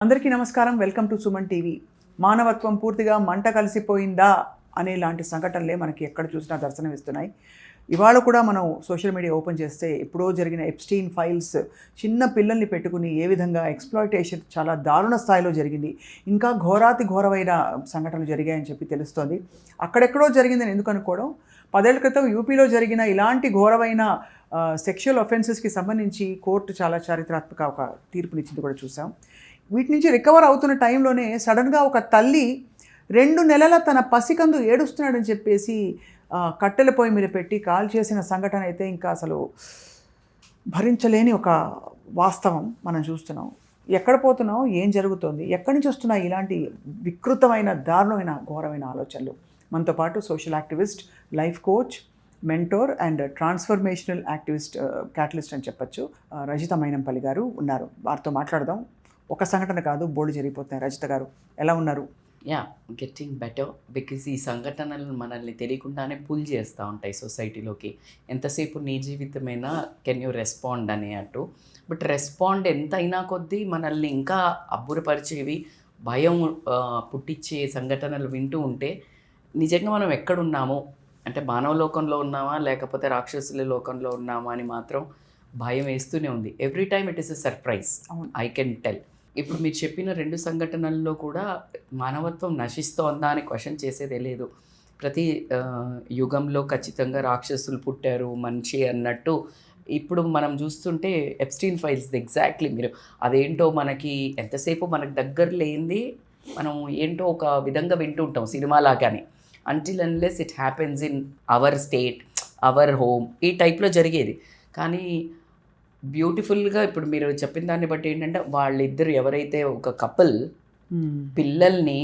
అందరికీ నమస్కారం. Welcome to Suman TV. మానవత్వం పూర్తిగా మంట కలిసిపోయిందా అనే లాంటి సంఘటనలే మనకి ఎక్కడ చూసినా దర్శనమిస్తున్నాయి. ఇవాళ కూడా మనం సోషల్ మీడియా ఓపెన్ చేస్తే ఎప్పుడో జరిగిన ఎప్స్టీన్ ఫైల్స్, చిన్న పిల్లల్ని పెట్టుకుని ఏ విధంగా ఎక్స్‌ప్లాయిటేషన్ చాలా దారుణ స్థాయిలో జరిగింది. ఇంకా ఘోరాతి ఘోరమైన సంఘటనలు జరిగాయని చెప్పి తెలుస్తోంది. అక్కడెక్కడో జరిగిందని ఎందుకు అనుకోవడం, 10 ఏళ్ల క్రితం యూపీలో జరిగిన ఇలాంటి ఘోరమైన సెక్షువల్ అఫెన్సెస్‌కి సంబంధించి కోర్టు చాలా చారిత్రాత్మక ఒక తీర్పునిచ్చింది కూడా చూసాం. వీటి నుంచి రికవర్ అవుతున్న టైంలోనే సడన్గా ఒక తల్లి 2 నెలల తన పసికందు ఏడుస్తున్నాడని చెప్పేసి కట్టెల పొయ్యి మీద పెట్టి కాల్ చేసిన సంఘటన అయితే ఇంకా అసలు భరించలేని ఒక వాస్తవం మనం చూస్తున్నాం. ఎక్కడ పోతున్నాం, ఏం జరుగుతోంది, ఎక్కడి నుంచి వస్తున్నాయి ఇలాంటి వికృతమైన దారుణమైన ఘోరమైన ఆలోచనలు. మనతో పాటు social activist, life coach, mentor and transformational activist, catalyst అని చెప్పచ్చు, రజిత మైనంపల్లి గారు ఉన్నారు. వారితో మాట్లాడదాం. ఒక సంఘటన కాదు, బోల్డ్ జరిగిపోతున్నాయి. రజిత గారు ఎలా ఉన్నారు? గెట్టింగ్ బెటర్ బికాజ్ ఈ సంఘటనలు మనల్ని తెలియకుండానే పుల్ చేస్తూ ఉంటాయి సొసైటీలోకి. ఎంతసేపు నీ జీవితమైనా కెన్ యూ రెస్పాండ్ అనేటట్టు. బట్ రెస్పాండ్ ఎంత అయినా కొద్దీ మనల్ని ఇంకా అబ్బురపరిచేవి, భయం పుట్టించే సంఘటనలు వింటూ ఉంటే నిజంగా మనం ఎక్కడున్నాము అంటే మానవ లోకంలో ఉన్నామా లేకపోతే రాక్షసుల లోకంలో ఉన్నామా అని మాత్రం భయం వేస్తూనే ఉంది. Every time it is a surprise, I can tell. ఇప్పుడు మీరు చెప్పిన 2 సంఘటనల్లో కూడా మానవత్వం నశిస్తోందా అని క్వశ్చన్ చేసేదే లేదు. ప్రతి యుగంలో ఖచ్చితంగా రాక్షసులు పుట్టారు, మంచి అన్నట్టు. ఇప్పుడు మనం చూస్తుంటే ఎప్స్టీన్ ఫైల్స్ ఎగ్జాక్ట్లీ మీరు అదేంటో మనకి ఎంతసేపు మనకు దగ్గర లేనిది మనం ఏంటో ఒక విధంగా వింటూ ఉంటాం సినిమాలాగానే. Until unless it happens in our state, our home, ఈ టైప్లో జరిగేది. కానీ బ్యూటిఫుల్గా ఇప్పుడు మీరు చెప్పిన దాన్ని బట్టి ఏంటంటే వాళ్ళిద్దరు ఎవరైతే ఒక కపుల్ పిల్లల్ని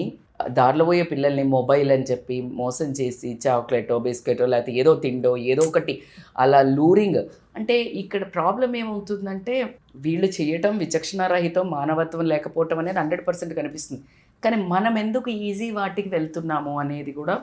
దారిలో పోయే పిల్లల్ని మొబైల్ అని చెప్పి మోసం చేసి చాక్లెటో బిస్కెటో లేకపోతే ఏదో తిండో ఏదో ఒకటి అలా లూరింగ్. అంటే ఇక్కడ ప్రాబ్లం ఏమవుతుందంటే వీళ్ళు చేయటం విచక్షణారహితం, మానవత్వం లేకపోవటం అనేది 100% కనిపిస్తుంది. కానీ మనం ఎందుకు ఈజీ వాటికి వెళ్తున్నాము అనేది కూడా.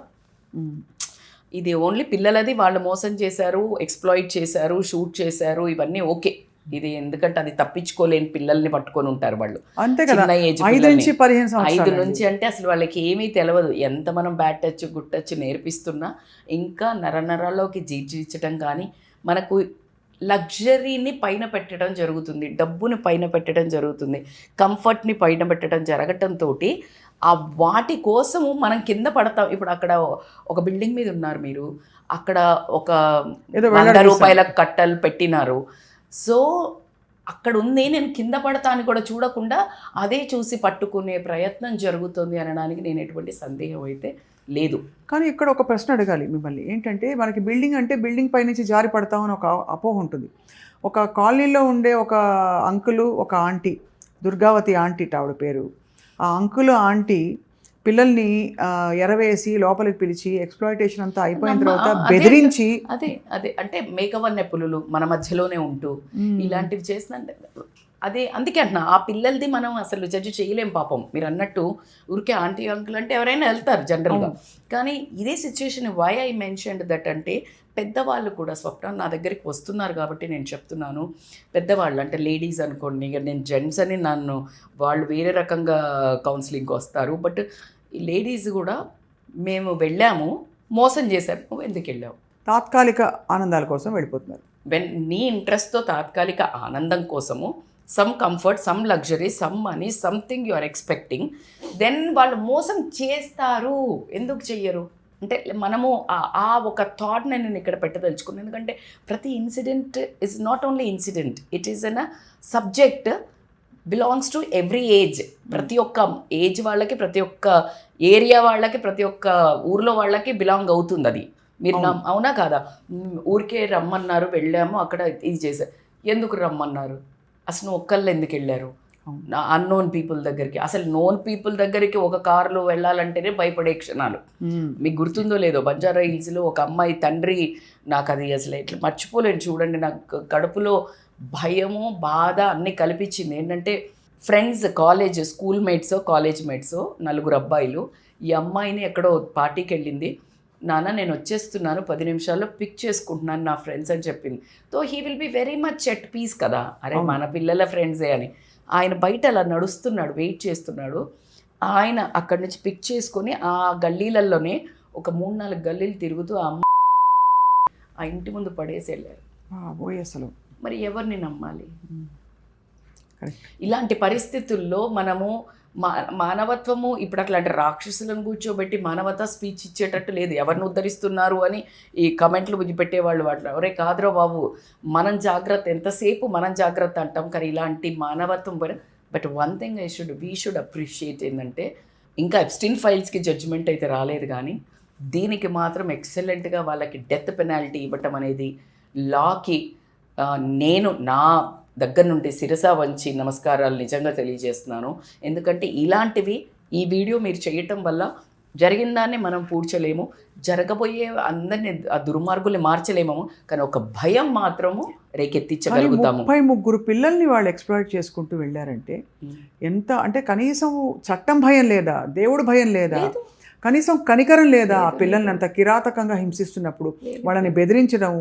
ఇది ఓన్లీ పిల్లలది, వాళ్ళు మోసం చేశారు, ఎక్స్‌ప్లాయిట్ చేశారు, షూట్ చేశారు, ఇవన్నీ ఓకే. ఇది ఎందుకంటే అది తప్పించుకోలేని పిల్లల్ని పట్టుకొని ఉంటారు వాళ్ళు. అంతే కదా, చిన్న ఏజ్ 5 నుంచి అంటే అసలు వాళ్ళకి ఏమీ తెలియదు. ఎంత మనం బ్యాడ్ టచ్ గుడ్ టచ్ నేర్పిస్తున్నా ఇంకా నరనరాల్లోకి జీర్జించడం కానీ, మనకు లగ్జరీని పైన పెట్టడం జరుగుతుంది, డబ్బుని పైన పెట్టడం జరుగుతుంది, కంఫర్ట్ని పైన పెట్టడం జరగటంతో ఆ వాటి కోసము మనం కింద పడతాం. ఇప్పుడు అక్కడ ఒక బిల్డింగ్ మీద ఉన్నారు మీరు, అక్కడ ఒక 100 రూపాయల కట్టలు పెట్టినారు. సో అక్కడ ఉంది, నేను కింద పడతా అని కూడా చూడకుండా అదే చూసి పట్టుకునే ప్రయత్నం జరుగుతుంది అనడానికి నేను ఎటువంటి సందేహం అయితే లేదు. కానీ ఇక్కడ ఒక ప్రశ్న అడగాలి మిమ్మల్ని. ఏంటంటే మనకి బిల్డింగ్ అంటే బిల్డింగ్ పైనుంచి జారి పడతామని ఒక అపోహ ఉంటుంది. ఒక కాలనీలో ఉండే ఒక అంకులు, ఒక ఆంటీ, దుర్గావతి ఆంటీ ఆవిడ పేరు. ఆ అంకులు ఆంటీ పిల్లల్ని ఎరవేసి లోపలికి పిలిచి ఎక్స్‌ప్లాయిటేషన్ అంతా అయిపోయిన తర్వాత బెదిరించి అదే అంటే మేకవన్నె పులులు మన మధ్యలోనే ఉంటూ ఇలాంటివి చేసిన అదే. అందుకే అంటున్నా, ఆ పిల్లలది మనం అసలు జడ్జి చేయలేం. పాపం మీరు అన్నట్టు ఊరికే ఆంటీ అంకుల్ అంటే ఎవరైనా వెళ్తారు జనరల్గా. కానీ ఇదే situation why I mentioned that అంటే పెద్దవాళ్ళు కూడా స్వప్న నా దగ్గరికి వస్తున్నారు కాబట్టి నేను చెప్తున్నాను. పెద్దవాళ్ళు అంటే లేడీస్ అనుకోండి, ఇక నేను జెంట్స్ అని నన్ను వాళ్ళు వేరే రకంగా కౌన్సిలింగ్కి వస్తారు. బట్ ఈ లేడీస్ కూడా మేము వెళ్ళాము, మోసం చేశారు, నువ్వు ఎందుకు వెళ్ళావు? తాత్కాలిక ఆనందాల కోసం వెళ్ళిపోతున్నారు. నీ ఇంట్రెస్ట్తో తాత్కాలిక ఆనందం కోసము some comfort, some luxury, some money, something you are expecting, then వాళ్ళు మోసం చేస్తారు. ఎందుకు చెయ్యరు అంటే మనము ఆ ఒక థాట్ నేను ఇక్కడ పెట్టదలుచుకున్నాను. ఎందుకంటే ప్రతి incident is not only incident, it is an subject belongs to every age. ప్రతి ఒక్క ఏజ్ వాళ్ళకి, ప్రతి ఒక్క ఏరియా వాళ్ళకి, ప్రతి ఒక్క ఊర్లో వాళ్ళకి బిలాంగ్ అవుతుంది అది. మీరు అవునా కాదా? ఊరికే రమ్మన్నారు, వెళ్ళాము, అక్కడ ఇది చేశారు. ఎందుకు రమ్మన్నారు? అసలు ఒక్కళ్ళు ఎందుకు వెళ్ళారు? అన్నోన్ పీపుల్ దగ్గరికి, అసలు నోన్ పీపుల్ దగ్గరికి ఒక కారులో వెళ్ళాలంటేనే భయపడే క్షణాలు. మీకు గుర్తుందో లేదో, బంజారా హిల్స్లో ఒక అమ్మాయి తండ్రి, నాకు అది అసలు ఎట్లా మర్చిపోలేను. చూడండి, నాకు కడుపులో భయము, బాధ అన్నీ కల్పించింది. ఏంటంటే friends, school mates, college mates 4 అబ్బాయిలు. ఈ అమ్మాయిని ఎక్కడో పార్టీకి వెళ్ళింది. నాన్న నేను వచ్చేస్తున్నాను, 10 నిమిషాల్లో పిక్ చేసుకుంటున్నాను నా ఫ్రెండ్స్ అని చెప్పింది. So he will be very much at peace కదా, అరే మన పిల్లల ఫ్రెండ్సే అని. ఆయన బయట అలా నడుస్తున్నాడు, వెయిట్ చేస్తున్నాడు. ఆయన అక్కడి నుంచి పిక్ చేసుకొని ఆ గల్లీలలోనే ఒక 3-4 గల్లీలు తిరుగుతూ ఆ ఇంటి ముందు పడేసి వెళ్ళారు. పోయి అసలు మరి ఎవరిని నమ్మాలి? కరెక్ట్. ఇలాంటి పరిస్థితుల్లో మనము మానవత్వము ఇప్పుడు అట్లాంటి రాక్షసులను కూర్చోబెట్టి మానవతా స్పీచ్ ఇచ్చేటట్టు లేదు. ఎవరిని ఉద్ధరిస్తున్నారు అని ఈ కమెంట్లు పెట్టేవాళ్ళు వాటిలో ఎవరే కాదురా బాబు, మనం జాగ్రత్త, ఎంతసేపు మనం జాగ్రత్త అంటాం, కానీ ఇలాంటి మానవత్వం పైన. But one thing we should appreciate ఏంటంటే, ఇంకా ఎప్స్టీన్ ఫైల్స్కి జడ్జిమెంట్ అయితే రాలేదు, కానీ దీనికి మాత్రం ఎక్సలెంట్గా వాళ్ళకి డెత్ పెనాల్టీ ఇవ్వటం అనేది లాకి నేను నా దగ్గర నుండి శిరస వంచి నమస్కారాలు నిజంగా తెలియజేస్తున్నాను. ఎందుకంటే ఇలాంటివి ఈ వీడియో మీరు చేయటం వల్ల జరిగిన దాన్ని మనం పూడ్చలేము, జరగబోయే అందరినీ ఆ దుర్మార్గుల్ని మార్చలేమేమో, కానీ ఒక భయం మాత్రము రేకెత్తించగలుగుతాము. 33 పిల్లల్ని వాళ్ళు ఎక్స్ప్లాయిట్ చేసుకుంటూ వెళ్ళారంటే ఎంత అంటే, కనీసం చట్టం భయం లేదా, దేవుడు భయం లేదా, కనీసం కనికరం లేదా? ఆ పిల్లల్ని అంత కిరాతకంగా హింసిస్తున్నప్పుడు వాళ్ళని బెదిరించడం,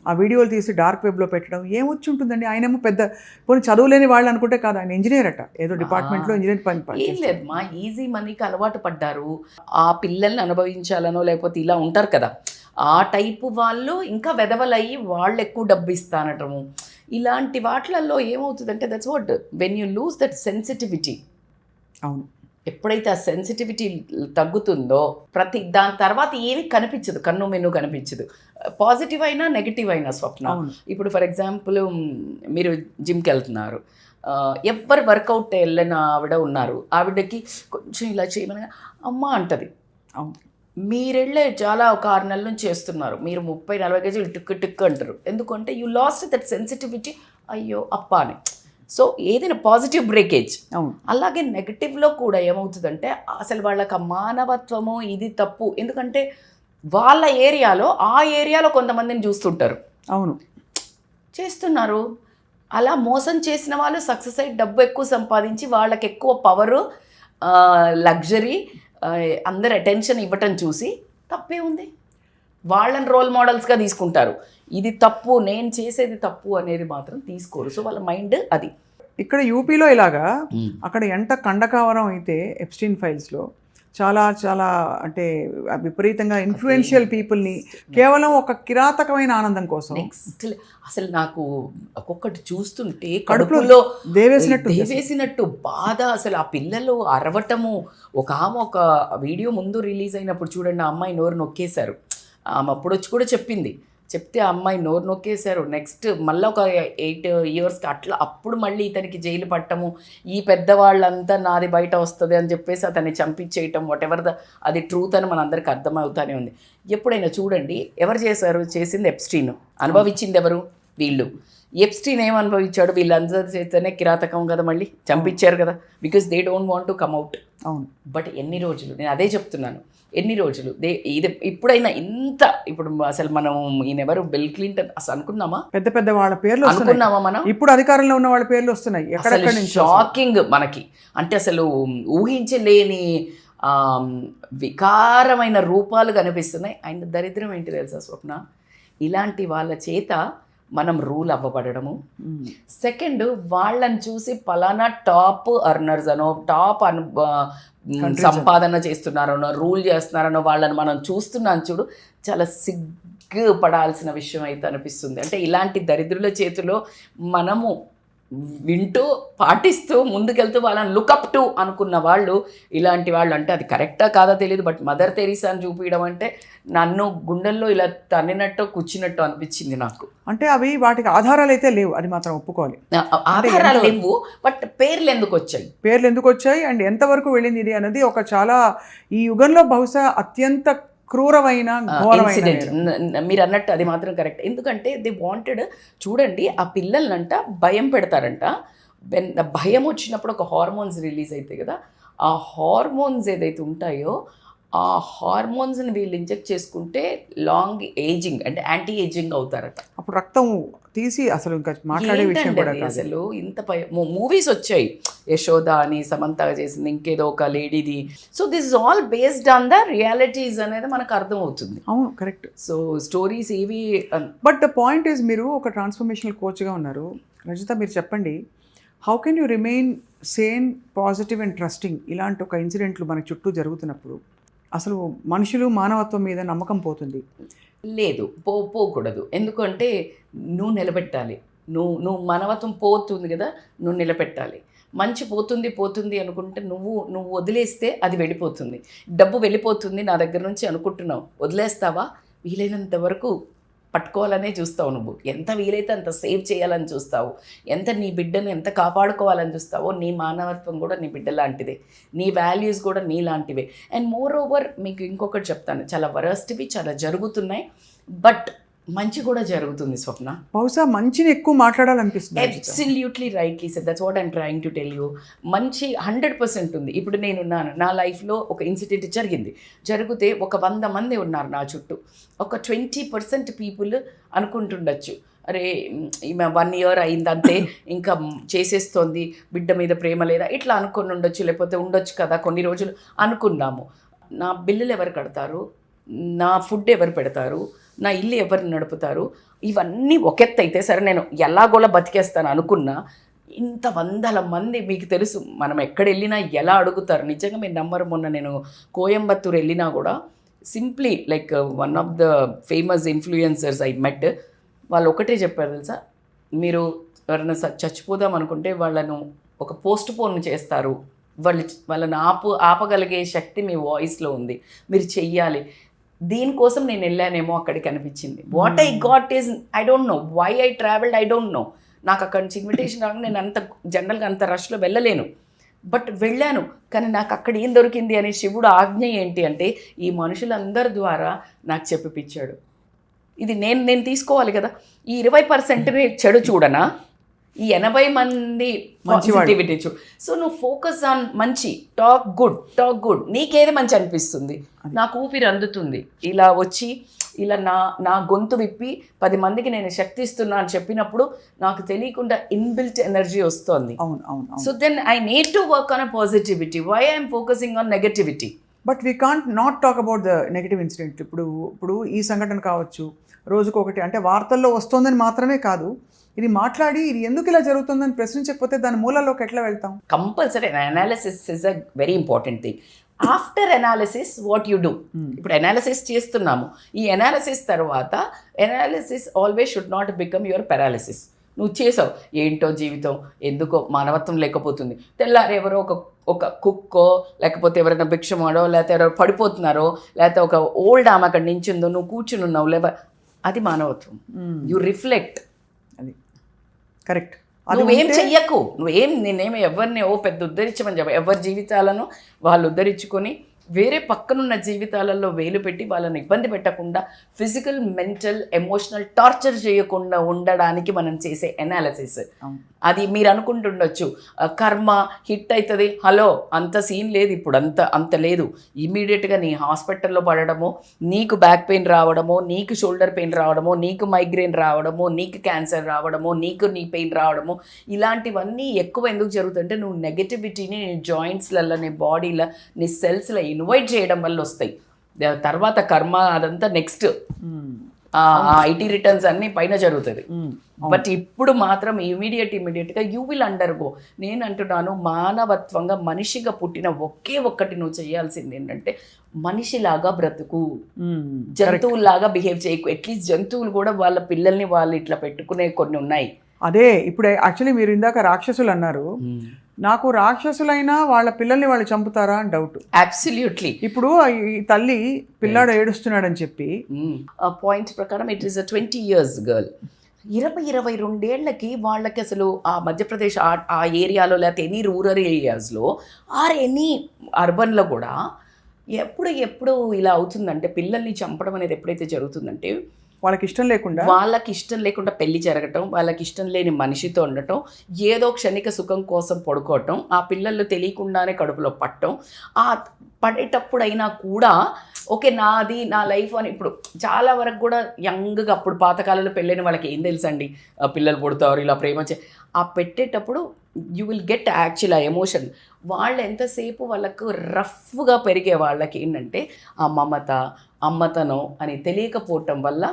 ఆ వీడియోలు తీసి డార్క్ వెబ్లో పెట్టడం ఏమొచ్చి ఉంటుందండి? ఆయనేమో పెద్ద పోనీ చదువులేని వాళ్ళు అనుకుంటే కాదు, ఆయన ఇంజనీర్ అట, ఏదో డిపార్ట్మెంట్లో ఇంజనీర్ పని. ఏం లేదు మా, ఈజీ మనీకి అలవాటు పడ్డారు. ఆ పిల్లల్ని అనుభవించాలనో లేకపోతే ఇలా ఉంటారు కదా, ఆ టైపు వాళ్ళు ఇంకా వెదవలయ్యి వాళ్ళు ఎక్కువ డబ్బు ఇస్తానటము. ఇలాంటి వాటిలలో ఏమవుతుందంటే, that's what when you lose that sensitivity. అవును, ఎప్పుడైతే ఆ సెన్సిటివిటీ తగ్గుతుందో దాని తర్వాత ఏమి కనిపించదు, కన్ను మెన్ను కనిపించదు, పాజిటివ్ అయినా నెగిటివ్ అయినా. స్వప్న, ఇప్పుడు ఫర్ ఎగ్జాంపుల్ మీరు జిమ్కి వెళ్తున్నారు, ఎవరు వర్కౌట్ వెళ్ళిన ఆవిడ ఉన్నారు, ఆవిడకి కొంచెం ఇలా చేయమని అమ్మ అంటది. మీరెళ్ళే చాలా ఒక 6 నెలల నుంచి చేస్తున్నారు, మీరు 30-40 కేజీలు టిక్కు అంటారు. ఎందుకంటే యూ లాస్ట్ దట్ సెన్సిటివిటీ, అయ్యో అప్ప అని. సో ఏదైనా పాజిటివ్ బ్రేకేజ్. అలాగే నెగటివ్లో కూడా ఏమవుతుందంటే, అసలు వాళ్ళకి ఆ మానవత్వము ఇది తప్పు. ఎందుకంటే వాళ్ళ ఏరియాలో కొంతమందిని చూస్తుంటారు, అవును చేస్తున్నారు. అలా మోసం చేసిన వాళ్ళు సక్సెస్ అయ్యి డబ్బు ఎక్కువ సంపాదించి వాళ్ళకి ఎక్కువ పవరు, లగ్జరీ, అందరు అటెన్షన్ ఇవ్వటం చూసి తప్పే ఉంది, వాళ్ళని రోల్ మోడల్స్గా తీసుకుంటారు. ఇది తప్పు, నేను చేసేది తప్పు అనేది మాత్రం తీసుకోరు. సో వాళ్ళ మైండ్ అది. ఇక్కడ యూపీలో ఇలాగా, అక్కడ ఎంత కండకావరం అయితే ఎప్స్టీన్ ఫైల్స్లో చాలా చాలా అంటే విపరీతంగా ఇన్ఫ్లుయెన్షియల్ పీపుల్ని కేవలం ఒక కిరాతకమైన ఆనందం కోసం. నెక్స్ట్ అసలు నాకు ఒక్కొక్కటి చూస్తుంటే కడుపులో దేవేసినట్టు బాధ. అసలు ఆ పిల్లలు అరవటము. ఒక వీడియో ముందు రిలీజ్ అయినప్పుడు చూడండి, ఆ అమ్మాయి నోరు నొక్కేశారు. ఆమె అప్పుడు వచ్చి కూడా చెప్తే ఆ అమ్మాయి నోరు నొక్కేశారు. నెక్స్ట్ మళ్ళీ ఒక 8 ఇయర్స్కి అట్లా అప్పుడు మళ్ళీ ఇతనికి జైలు పట్టము, ఈ పెద్దవాళ్ళంతా నాది బయట వస్తుంది అని చెప్పేసి అతన్ని చంపించేయటం, వాటెవర్ అది ట్రూత్ అని మనందరికీ అర్థమవుతానే ఉంది. ఎప్పుడైనా చూడండి, ఎవరు చేసింది ఎప్స్టీన్, అనుభవించింది ఎవరు? వీళ్ళు. ఎప్స్టీన్ ఏం అనుభవించాడు? వీళ్ళందరి చేతనే కిరాతకం కదా, మళ్ళీ చంపించారు కదా, because they don't want to come out. అవును. బట్ ఎన్ని రోజులు, నేను అదే చెప్తున్నాను, ఎన్ని రోజులు ఇది ఇప్పుడైనా ఇంత ఇప్పుడు అసలు మనం ఈయనెవరు బిల్ క్లింటన్ అసలు అనుకున్నామా? పెద్ద వాళ్ళ పేర్లు అనుకున్నామా మనం? ఇప్పుడు అధికారంలో ఉన్న వాళ్ళ పేర్లు వస్తున్నాయి. షాకింగ్ మనకి, అంటే అసలు ఊహించలేని వికారమైన రూపాలు కనిపిస్తున్నాయి. ఆయన దరిద్రం ఏంటి తెలుసా స్వప్న? ఇలాంటి వాళ్ళ చేత మనం రూల్ అవ్వబడము. సెకండ్, వాళ్ళని చూసి పలానా టాప్ అర్నర్స్ అనో, టాప్ సంపాదన చేస్తున్నారనో, రూల్ చేస్తున్నారనో వాళ్ళని మనం చూస్తున్నాం చూడు, చాలా సిగ్గుపడాల్సిన విషయం అయితే అనిపిస్తుంది. అంటే ఇలాంటి దరిద్రుల చేతిలో మనము వింటూ పాటిస్తూ ముందుకెళ్తూ వాళ్ళని లుకప్ టు అనుకున్న వాళ్ళు ఇలాంటి వాళ్ళు. అంటే అది కరెక్టా కాదా తెలియదు, బట్ మదర్ తెరీసాని చూపించడం అంటే నన్ను గుండెల్లో ఇలా తన్నినట్టు కూర్చున్నట్టు అనిపించింది నాకు. అంటే అవి వాటికి ఆధారాలు అయితే లేవు, అది మాత్రం ఒప్పుకోవాలి. ఆధారాలు లేవు, బట్ పేర్లు ఎందుకు వచ్చాయి అండ్ ఎంతవరకు వెళ్ళింది ఇది అనేది ఒక చాలా ఈ యుగంలో బహుశా అత్యంత క్రూరమైన ఇన్సిడెంట్. మీరు అన్నట్టు అది మాత్రం కరెక్ట్. ఎందుకంటే దే వాంటెడ్, చూడండి ఆ పిల్లల్నంట భయం పెడతారంట. భయం వచ్చినప్పుడు ఒక హార్మోన్స్ రిలీజ్ అవుతాయి కదా, ఆ హార్మోన్స్ ఏదైతే ఉంటాయో ఆ హార్మోన్స్ని వీళ్ళు ఇంజెక్ట్ చేసుకుంటే లాంగ్ ఏజింగ్ అంటే యాంటీ ఏజింగ్ అవుతారట. అప్పుడు రక్తం తీసి అసలు ఇంకా మాట్లాడే విషయం కూడా అసలు ఇంత మూవీస్ వచ్చాయి, యశోద అని సమంత చేసింది, ఇంకేదో ఒక లేడీది. So this is all based on the realities అనేది మనకు అర్థమవుతుంది. అవును, కరెక్ట్. సో స్టోరీస్ ఏవి, బట్ ద పాయింట్ ఈజ్ మీరు ఒక ట్రాన్స్ఫర్మేషనల్ కోచ్గా ఉన్నారు రజిత, మీరు చెప్పండి, how can you remain sane, positive and trusting ఇలాంటి ఒక ఇన్సిడెంట్లు మన చుట్టూ జరుగుతున్నప్పుడు అసలు మనుషులు మానవత్వం మీద నమ్మకం పోతుంది? లేదు, పోకూడదు. ఎందుకంటే నువ్వు నిలబెట్టాలి. నువ్వు మానవత్వం పోతుంది కదా, నువ్వు నిలబెట్టాలి. మంచి పోతుంది అనుకుంటే నువ్వు వదిలేస్తే అది వెళ్ళిపోతుంది. డబ్బు వెళ్ళిపోతుంది నా దగ్గర నుంచి అనుకుంటున్నావు, వదిలేస్తావా? వీలైనంత వరకు పట్టుకోవాలనే చూస్తావు. నువ్వు ఎంత వీలైతే అంత సేవ్ చేయాలని చూస్తావు. ఎంత నీ బిడ్డను ఎంత కాపాడుకోవాలని చూస్తావో, నీ మానవత్వం కూడా నీ బిడ్డ లాంటిదే, నీ వాల్యూస్ కూడా నీ లాంటివే. అండ్ మోర్ ఓవర్ మీకు ఇంకొకటి చెప్తాను, చాలా వరస్ట్వి చాలా జరుగుతున్నాయి, బట్ మంచి కూడా జరుగుతుంది స్వప్న. బహుశా మంచిని ఎక్కువ మాట్లాడాలనిపిస్తుంది. Absolutely rightly said, that's what I'm trying to tell you. మంచి 100% ఉంది. ఇప్పుడు నేనున్నాను, నా లైఫ్లో ఒక ఇన్సిడెంట్ జరిగితే ఒక 100 మంది ఉన్నారు నా చుట్టూ. ఒక 20% పీపుల్ అనుకుంటుండొచ్చు, అరే ఈమె 1 year అయిందంతే, ఇంకా చేసేస్తోంది, బిడ్డ మీద ప్రేమ లేదా, ఇట్లా అనుకుని ఉండొచ్చు, లేకపోతే ఉండొచ్చు కదా కొన్ని రోజులు అనుకున్నాము. నా బిల్లులు ఎవరు కడతారు, నా ఫుడ్ ఎవరు పెడతారు, నా ఇల్లు ఎవరు నడుపుతారు, ఇవన్నీ ఒకెత్తైతే సరే నేను ఎలాగోలా బతికేస్తాను అనుకున్నా, ఇంత 100 మంది మీకు తెలుసు మనం ఎక్కడ వెళ్ళినా ఎలా అడుగుతారు. నిజంగా మీరు నమ్మరు, మొన్న నేను కోయంబత్తూర్ వెళ్ళినా కూడా simply like one of the famous influencers I met, వాళ్ళు ఒకటే చెప్పారు తెలుసా, మీరు ఎవరైనా చచ్చిపోదాం అనుకుంటే వాళ్ళను ఒక పోస్ట్ పోన్ చేస్తారు, వాళ్ళని ఆపగలిగే శక్తి మీ వాయిస్లో ఉంది, మీరు చెయ్యాలి. దీనికోసం నేను వెళ్ళానేమో అక్కడికి అనిపించింది. What I got is I don't know, why I travelled I don't know. నాకు అక్కడి నుంచి ఇన్విటేషన్ రాగా నేను అంత జనరల్గా అంత రష్లో వెళ్ళలేను, బట్ వెళ్ళాను. కానీ నాకు అక్కడ ఏం దొరికింది అనే శివుడు ఆజ్ఞ ఏంటి అంటే, ఈ మనుషులందరి ద్వారా నాకు చెప్పిపించాడు. ఇది నేను తీసుకోవాలి కదా. ఈ 20%ని చెడు చూడనా, ఈ 80 మంది పాజిటివిటీ చూ. సో నువ్వు ఫోకస్ ఆన్ మంచి, టాక్ గుడ్. నీకేది మంచి అనిపిస్తుంది, నాకు ఊపిరి అందుతుంది, ఇలా వచ్చి ఇలా నా గొంతు విప్పి 10 మందికి నేను శక్తి ఇస్తున్నా అని చెప్పినప్పుడు నాకు తెలియకుండా ఇన్బిల్ట్ ఎనర్జీ వస్తుంది. So then I need to work on a positivity. Why I'm focusing on negativity? But we can't not talk about the negative incident. ఇప్పుడు ఈ సంఘటన కావచ్చు, రోజుకొకటి అంటే వార్తల్లో వస్తుందని మాత్రమే కాదు, ఇది మాట్లాడి ఇది ఎందుకు ఇలా జరుగుతుందని ప్రశ్నించకపోతే దాని మూలలోకి ఎట్లా వెళ్తాం? Compulsory analysis is a very important thing. After analysis what you do. ఇప్పుడు అనాలిసిస్ చేస్తున్నాము, ఈ అనాలిసిస్ తర్వాత analysis always should not become your paralysis. నువ్వు చేసావు, ఏంటో జీవితం, ఎందుకో మానవత్వం లేకపోతుంది, తెల్లారి ఎవరో ఒక కుక్కో లేకపోతే ఎవరైనా భిక్షమాడో లేకపోతే ఎవరో పడిపోతున్నారో లేకపోతే ఒక ఓల్డ్ ఆమె అక్కడ నించుందో నువ్వు కూర్చుని ఉన్నావు, అది మానవత్వం. You reflect. అది కరెక్ట్. నువ్వేం చెయ్యకు, నేనేమి ఎవరిని పెద్ద ఉద్ధరించమని చెప్ప, ఎవరి జీవితాలను వాళ్ళు ఉద్ధరించుకొని వేరే పక్కనున్న జీవితాలలో వేలు పెట్టి వాళ్ళని ఇబ్బంది పెట్టకుండా, ఫిజికల్, మెంటల్, ఎమోషనల్ టార్చర్ చేయకుండా ఉండడానికి మనం చేసే అనాలిసిస్. అది మీరు అనుకుంటుండొచ్చు కర్మ హిట్ అవుతుంది, హలో అంత సీన్ లేదు, ఇప్పుడు అంత లేదు. ఇమీడియట్గా నీ హాస్పిటల్లో పడడమో, నీకు బ్యాక్ పెయిన్ రావడమో, నీకు షోల్డర్ పెయిన్ రావడమో, నీకు మైగ్రేన్ రావడమో, నీకు క్యాన్సర్ రావడమో, నీకు నీ పెయిన్ రావడమో, ఇలాంటివన్నీ ఎక్కువ ఎందుకు జరుగుతుందంటే నువ్వు నెగటివిటీని నీ జాయింట్స్లలో, నీ బాడీలో, నీ సెల్స్లో ఇన్వైట్ చేయడం వల్ల వస్తాయి. తర్వాత కర్మ అదంతా నెక్స్ట్, ఐటీ రిటర్న్స్ అన్నీ పైన జరుగుతుంది. బట్ ఇప్పుడు మాత్రం ఇమీడియట్గా యూ విల్ అండర్గో. నేను అంటున్నాను, మానవత్వంగా మనిషిగా పుట్టిన ఒక్కటి నువ్వు చేయాల్సింది ఏంటంటే మనిషిలాగా బ్రతుకు, జంతువులాగా బిహేవ్ చేయకు. అట్లీస్ట్ జంతువులు కూడా వాళ్ళ పిల్లల్ని వాళ్ళు ఇట్లా పెట్టుకునే కొన్ని ఉన్నాయి. అదే ఇప్పుడు యాక్చువల్లీ మీరు ఇందాక రాక్షసులు అన్నారు, నాకు రాక్షసులైనా వాళ్ళ పిల్లల్ని వాళ్ళు చంపుతారా అని డౌట్. అబ్సల్యూట్లీ. ఇప్పుడు ఈ తల్లి పిల్లాడు ఏడుస్తున్నాడని చెప్పి పాయింట్స్ ప్రకారం it is a 20 years girl. 22 ఏళ్ళకి వాళ్ళకి అసలు ఆ మధ్యప్రదేశ్ ఆ ఏరియాలో లేకపోతే ఎనీ రూరల్ ఏరియాస్లో ఆర్ ఎనీ అర్బన్లో కూడా ఎప్పుడు ఇలా అవుతుందంటే, పిల్లల్ని చంపడం అనేది ఎప్పుడైతే జరుగుతుందంటే వాళ్ళకి ఇష్టం లేకుండా పెళ్లి జరగటం, వాళ్ళకి ఇష్టం లేని మనిషితో ఉండటం, ఏదో క్షణిక సుఖం కోసం పడుకోవటం, ఆ పిల్లలు తెలియకుండానే కడుపులో పట్టడం, ఆ పడేటప్పుడైనా కూడా ఓకే నాది నా లైఫ్ అని. ఇప్పుడు చాలా వరకు కూడా యంగ్గా అప్పుడు పాతకాలంలో పెళ్ళైన వాళ్ళకి ఏం తెలుసండి, పిల్లలు పుడతారు ఇలా ప్రేమ ఆ పెట్టేటప్పుడు యూ విల్ గెట్ యాక్చువల్ ఆ ఎమోషన్. వాళ్ళు ఎంతసేపు వాళ్ళకు రఫ్గా పెరిగే వాళ్ళకి ఏంటంటే ఆ మమత, అమ్మతనం అని తెలియకపోవటం వల్ల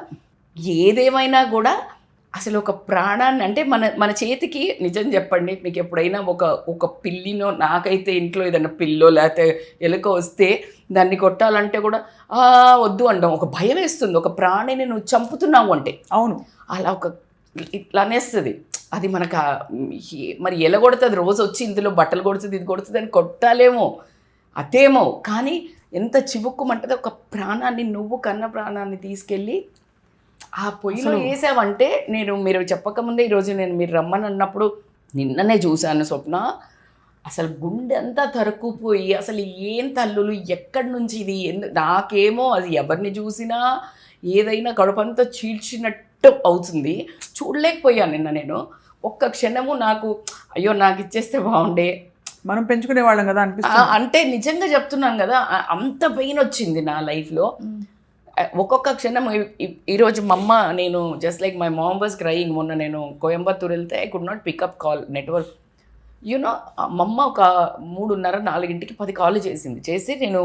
ఏదేమైనా కూడా అసలు ఒక ప్రాణాన్ని అంటే మన చేతికి నిజం చెప్పండి, మీకు ఎప్పుడైనా ఒక పిల్లినో, నాకైతే ఇంట్లో ఏదైనా పిల్లో లేకపోతే ఎలుక వస్తే దాన్ని కొట్టాలంటే కూడా వద్దు అంటాం. ఒక భయం వేస్తుంది, ఒక ప్రాణిని నువ్వు చంపుతున్నావు అంటే. అవును, అలా ఇట్లా అనేస్తుంది అది మనకు. మరి ఎలా కొడుతుంది, రోజు వచ్చి ఇందులో బట్టలు కొడుతుంది, ఇది కొడుతుంది అని కొట్టాలేమో, అదేమో. కానీ ఎంత చివుక్కుమంటది, ఒక ప్రాణాన్ని, నువ్వు కన్న ప్రాణాన్ని తీసుకెళ్ళి ఆ పొయ్యిలో వేసావంటే. మీరు చెప్పకముందే ఈరోజు మీరు రమ్మని అన్నప్పుడు నిన్ననే చూశాను స్వప్న. అసలు గుండె అంతా తరుక్కుపోయి, అసలు ఏం తల్లులు, ఎక్కడి నుంచి ఇది, నాకేమో అది ఎవరిని చూసినా ఏదైనా కడుపంతా చీల్చినట్టు అవుతుంది. చూడలేకపోయాను నిన్న నేను. ఒక్క క్షణము నాకు అయ్యో నాకు ఇచ్చేస్తే బాగుండే, మనం పెంచుకునే వాళ్ళం కదా అనిపిస్తుంది. అంటే నిజంగా చెప్తున్నాను కదా, అంత పెయిన్ వచ్చింది నా లైఫ్లో. ఒక్కొక్క క్షణం. ఈరోజు మా అమ్మ, నేను just like my mom was crying. మొన్న నేను కోయంబత్తూర్ వెళ్తే I could not pickup call, network. You know మా అమ్మ ఒక 3:30, 4కి 10 కాల్ చేసి నేను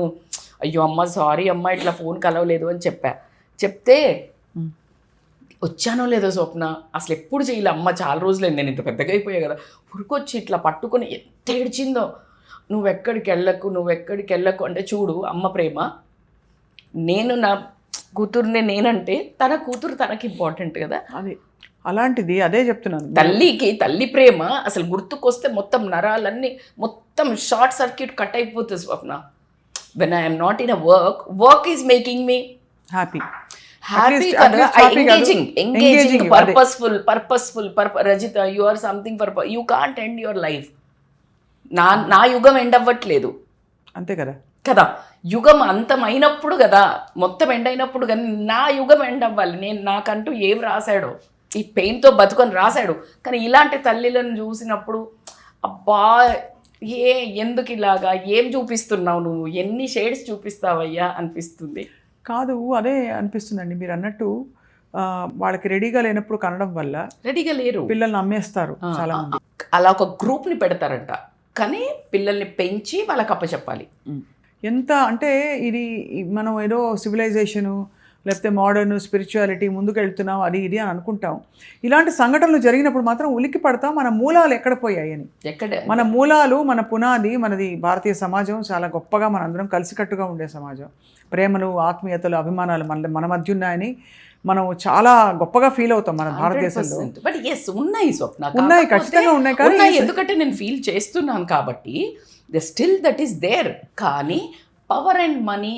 అయ్యో అమ్మ సారీ అమ్మ ఇట్లా ఫోన్ కలవలేదు అని చెప్తే వచ్చానో లేదో స్వప్న, అసలు ఎప్పుడు చేయలే అమ్మ, చాలా రోజులైంది, నేను ఇంత పెద్దగా అయిపోయా కదా. ఉరికొచ్చి ఇట్లా పట్టుకొని ఎంత ఏడ్చిందో, నువ్వెక్కడికి వెళ్ళకు అంటే. చూడు అమ్మ ప్రేమ. నేను నా కూతుర్ని నేనంటే తన కూతురు తనకి ఇంపార్టెంట్ కదా. అలాంటిది అదే చెప్తున్నాను. తల్లికి తల్లి ప్రేమ అసలు గుర్తుకొస్తే మొత్తం నరాలన్నీ మొత్తం షార్ట్ సర్క్యూట్ కట్ అయిపోతుంది Swapna. When I'm not in a work is making me happy కదా. Engaging purposeful. Rajitha, you are something you can't end your life. నా యుగం ఎండ్ అవ్వట్లేదు అంతే కదా కదా. యుగం అంతమైనప్పుడు కదా, మొత్తం ఎండ్ అయినప్పుడు కానీ నా యుగం ఎండ్ అవ్వాలి. నాకంటూ ఏం రాశాడో, ఈ పెయిన్తో బతుకొని రాశాడు. కానీ ఇలాంటి తల్లిలను చూసినప్పుడు అబ్బా ఎందుకు ఇలాగా, ఏం చూపిస్తున్నావు నువ్వు, ఎన్ని షేడ్స్ చూపిస్తావయ్యా అనిపిస్తుంది. కాదు, అదే అనిపిస్తుందండి మీరు అన్నట్టు. వాళ్ళకి రెడీగా లేనప్పుడు కనడం వల్ల రెడీగా లేరు, పిల్లల్ని అమ్మేస్తారు చాలా మంది. అలా ఒక గ్రూప్ని పెడతారంట, కానీ పిల్లల్ని పెంచి వాళ్ళకి అప్పచెప్పాలి. ఎంత అంటే ఇది మనం ఏదో సివిలైజేషను లేకపోతే మోడర్న్ స్పిరిచువాలిటీ ముందుకు వెళ్తున్నాం అది ఇది అని అనుకుంటాం. ఇలాంటి సంఘటనలు జరిగినప్పుడు మాత్రం ఉలిక్కి పడతాం, మన మూలాలు ఎక్కడ పోయాయని. మన మూలాలు, మన పునాది, మనది భారతీయ సమాజం చాలా గొప్పగా మనందరం కలిసికట్టుగా ఉండే సమాజం. ప్రేమలు, ఆత్మీయతలు, అభిమానాలు మన మధ్య ఉన్నాయని మనం చాలా గొప్పగా ఫీల్ అవుతాం మన భారతదేశంలో. బట్ ఎస్ ఉన్నాయి స్వప్న, ఉన్నాయి, ఖచ్చితంగా ఉన్నాయి. కానీ ఎందుకంటే నేను ఫీల్ చేస్తున్నాను కాబట్టి స్టిల్ దట్ ఈస్ దేర్. కానీ power and money,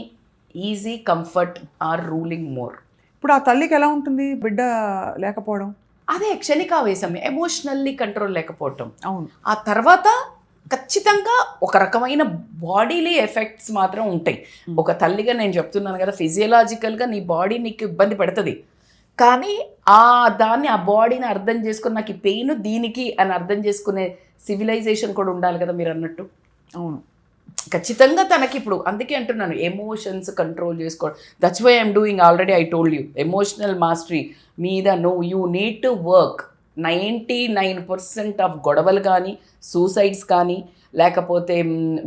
easy comfort are ruling more. ఇప్పుడు ఆ తల్లికి ఎలా ఉంటుంది బిడ్డ లేకపోవడం? అదే క్షణికావేశం, ఎమోషనల్లీ కంట్రోల్ లేకపోవటం. అవును. ఆ తర్వాత ఖచ్చితంగా ఒక రకమైన బాడీలీ ఎఫెక్ట్స్ మాత్రం ఉంటాయి. ఒక తల్లిగా నేను చెప్తున్నాను కదా, ఫిజియలాజికల్గా నీ బాడీ నీకు ఇబ్బంది పెడుతుంది. కానీ ఆ బాడీని అర్థం చేసుకుని నాకు ఈ పెయిన్ దీనికి అని అర్థం చేసుకునే సివిలైజేషన్ కూడా ఉండాలి కదా మీరు అన్నట్టు. అవును, ఖచ్చితంగా తనకి ఇప్పుడు అందుకే అంటున్నాను, ఎమోషన్స్ కంట్రోల్ చేసుకోవడం. That's why I'm doing, already I told you, emotional mastery మీద you need to work. 99% of గొడవలు కానీ, సూసైడ్స్ కానీ, లేకపోతే